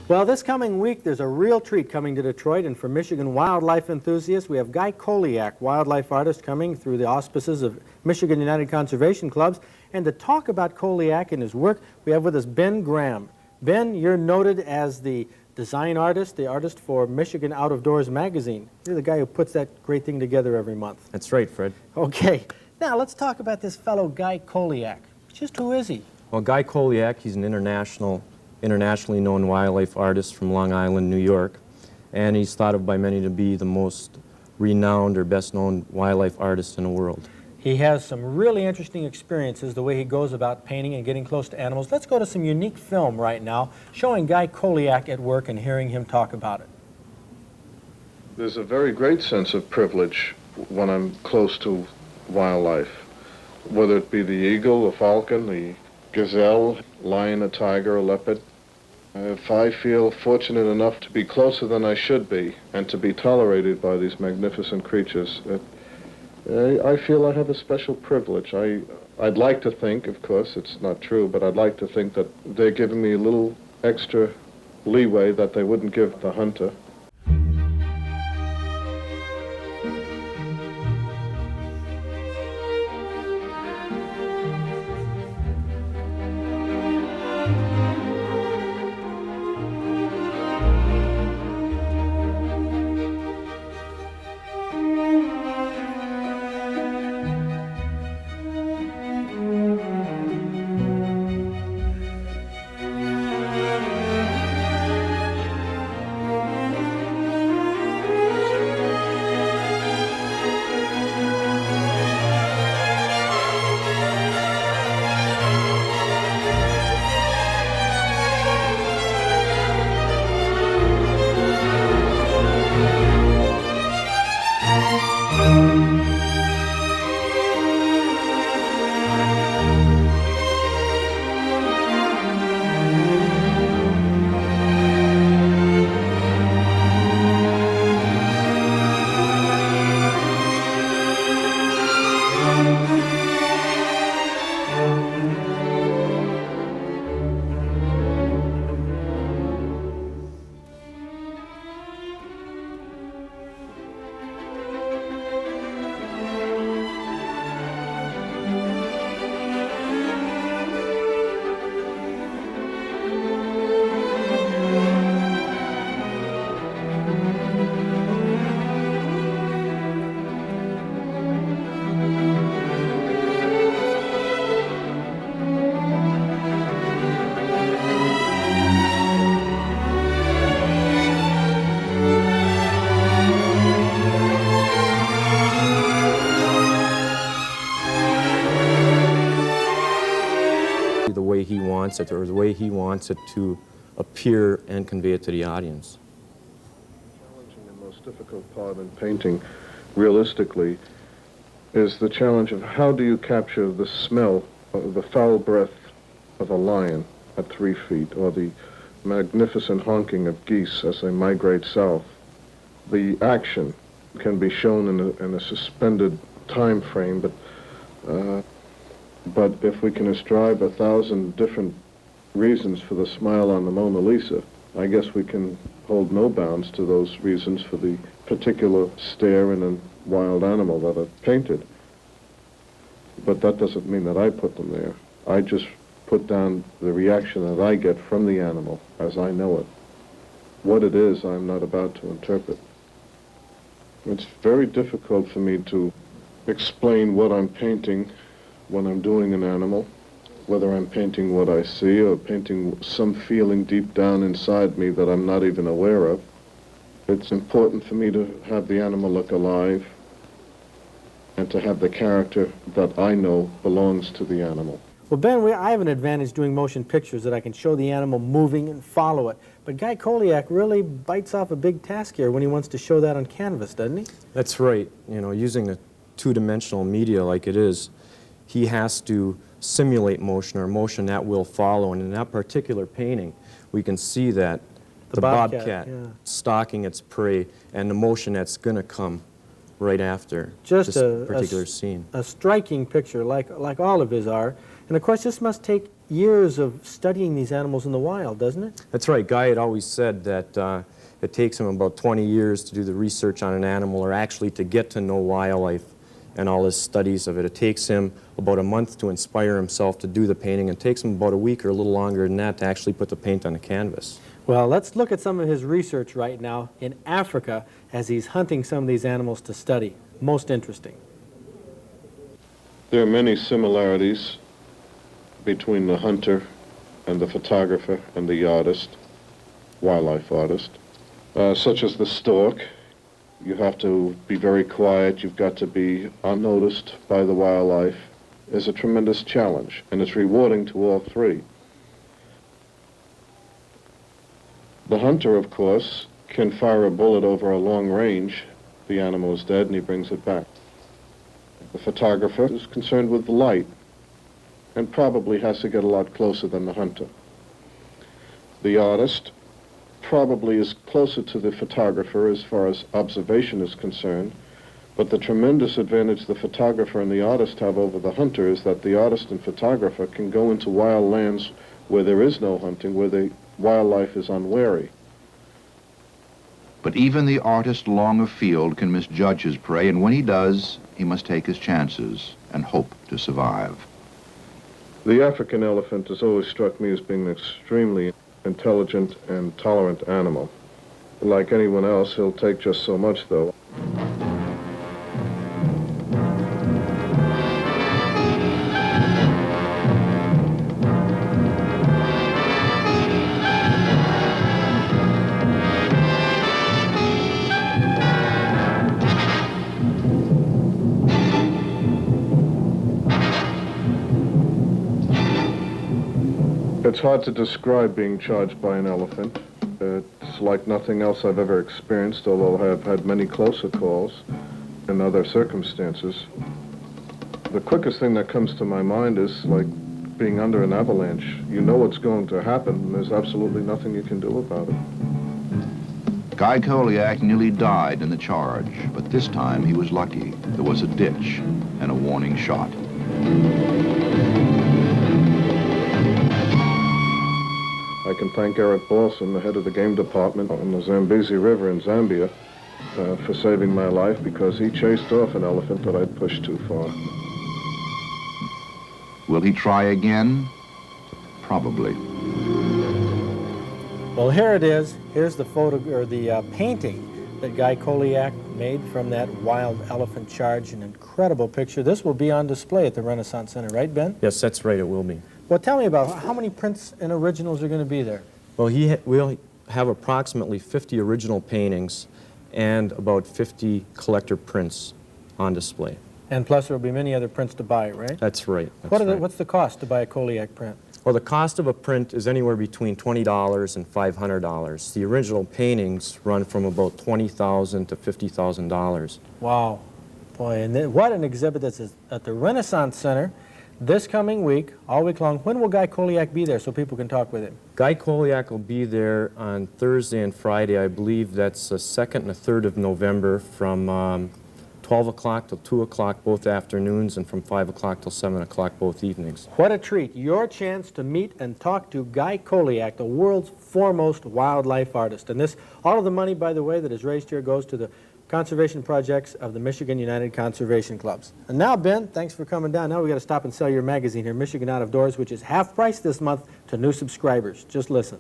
Well, this coming week, there's a real treat coming to Detroit, and for Michigan wildlife enthusiasts, we have Guy Coreleach, wildlife artist, coming through the auspices of Michigan United Conservation Clubs. And to talk about Coreleach and his work, we have with us Ben Graham. Ben, you're noted as the design artist, the artist for Michigan Out of Doors magazine. You're the guy who puts that great thing together every month. That's right, Fred. Okay, now let's talk about this fellow Guy Coreleach. Just who is he? Well, Guy Coreleach, he's an internationally known wildlife artist from Long Island, New York, and he's thought of by many to be the most renowned or best-known wildlife artist in the world. He has some really interesting experiences, the way he goes about painting and getting close to animals. Let's go to some unique film right now, showing Guy Coreleach at work and hearing him talk about it. There's a very great sense of privilege when I'm close to wildlife, whether it be the eagle, the falcon, the gazelle, lion, a tiger, a leopard. If I feel fortunate enough to be closer than I should be and to be tolerated by these magnificent creatures, I feel I have a special privilege. I'd like to think, of course it's not true, but I'd like to think that they're giving me a little extra leeway that they wouldn't give the hunter. The way he wants it, or the way he wants it to appear and convey it to the audience. The challenging and most difficult part in painting, realistically, is the challenge of how do you capture the smell of the foul breath of a lion at 3 feet, or the magnificent honking of geese as they migrate south. The action can be shown in a suspended time frame, but if we can ascribe 1,000 different reasons for the smile on the Mona Lisa, I guess we can hold no bounds to those reasons for the particular stare in a wild animal that I've painted. But that doesn't mean that I put them there. I just put down the reaction that I get from the animal as I know it. What it is, I'm not about to interpret. It's very difficult for me to explain what I'm painting when I'm doing an animal, whether I'm painting what I see or painting some feeling deep down inside me that I'm not even aware of. It's important for me to have the animal look alive and to have the character that I know belongs to the animal. Well, Ben, I have an advantage doing motion pictures that I can show the animal moving and follow it. But Guy Coreleach really bites off a big task here when he wants to show that on canvas, doesn't he? That's right. You know, using a two-dimensional media like it is, he has to simulate motion, or motion that will follow. And in that particular painting, we can see that the bobcat stalking its prey and the motion that's going to come right after this particular scene. A striking picture, like all of his are. And of course, this must take years of studying these animals in the wild, doesn't it? That's right. Guy had always said that it takes him about 20 years to do the research on an animal, or actually to get to know wildlife and all his studies of it. It takes him about a month to inspire himself to do the painting, and it takes him about a week or a little longer than that to actually put the paint on the canvas. Well, let's look at some of his research right now in Africa as he's hunting some of these animals to study. Most interesting. There are many similarities between the hunter and the photographer and the artist, wildlife artist, such as the stork. You have to be very quiet, you've got to be unnoticed by the wildlife. Is a tremendous challenge, and it's rewarding to all three. The hunter, of course, can fire a bullet over a long range. The animal is dead and he brings it back. The photographer is concerned with the light and probably has to get a lot closer than the hunter. The artist probably is closer to the photographer as far as observation is concerned, but the tremendous advantage the photographer and the artist have over the hunter is that the artist and photographer can go into wild lands where there is no hunting, where the wildlife is unwary. But even the artist long afield can misjudge his prey, and when he does, he must take his chances and hope to survive. The African elephant has always struck me as being an extremely intelligent and tolerant animal. Like anyone else, he'll take just so much, though. It's hard to describe being charged by an elephant. It's like nothing else I've ever experienced, although I've had many closer calls in other circumstances. The quickest thing that comes to my mind is like being under an avalanche. You know what's going to happen, and there's absolutely nothing you can do about it. Guy Coreleach nearly died in the charge, but this time he was lucky. There was a ditch and a warning shot. I can thank Eric Balson, the head of the game department on the Zambezi River in Zambia, for saving my life, because he chased off an elephant that I'd pushed too far. Will he try again? Probably. Well, here it is. Here's the photo, or the painting that Guy Coreleach made from that wild elephant charge. An incredible picture. This will be on display at the Renaissance Center, right, Ben? Yes, that's right, it will be. Well, tell me about how many prints and originals are going to be there? Well, we'll have approximately 50 original paintings and about 50 collector prints on display. And plus there will be many other prints to buy, right? That's right. That's right. What's the cost to buy a Coreleach print? Well, the cost of a print is anywhere between $20 and $500. The original paintings run from about $20,000 to $50,000. Wow. Boy, and what an exhibit this is at the Renaissance Center this coming week, all week long. When will Guy Coreleach be there so people can talk with him? Guy Coreleach will be there on Thursday and Friday. I believe that's the 2nd and the 3rd of November from 12 o'clock till 2 o'clock both afternoons, and from 5 o'clock till 7 o'clock both evenings. What a treat. Your chance to meet and talk to Guy Coreleach, the world's foremost wildlife artist. And all of the money, by the way, that is raised here goes to the conservation projects of the Michigan United Conservation Clubs. And now, Ben, thanks for coming down. Now we've got to stop and sell your magazine here, Michigan Out of Doors, which is half price this month to new subscribers. Just listen.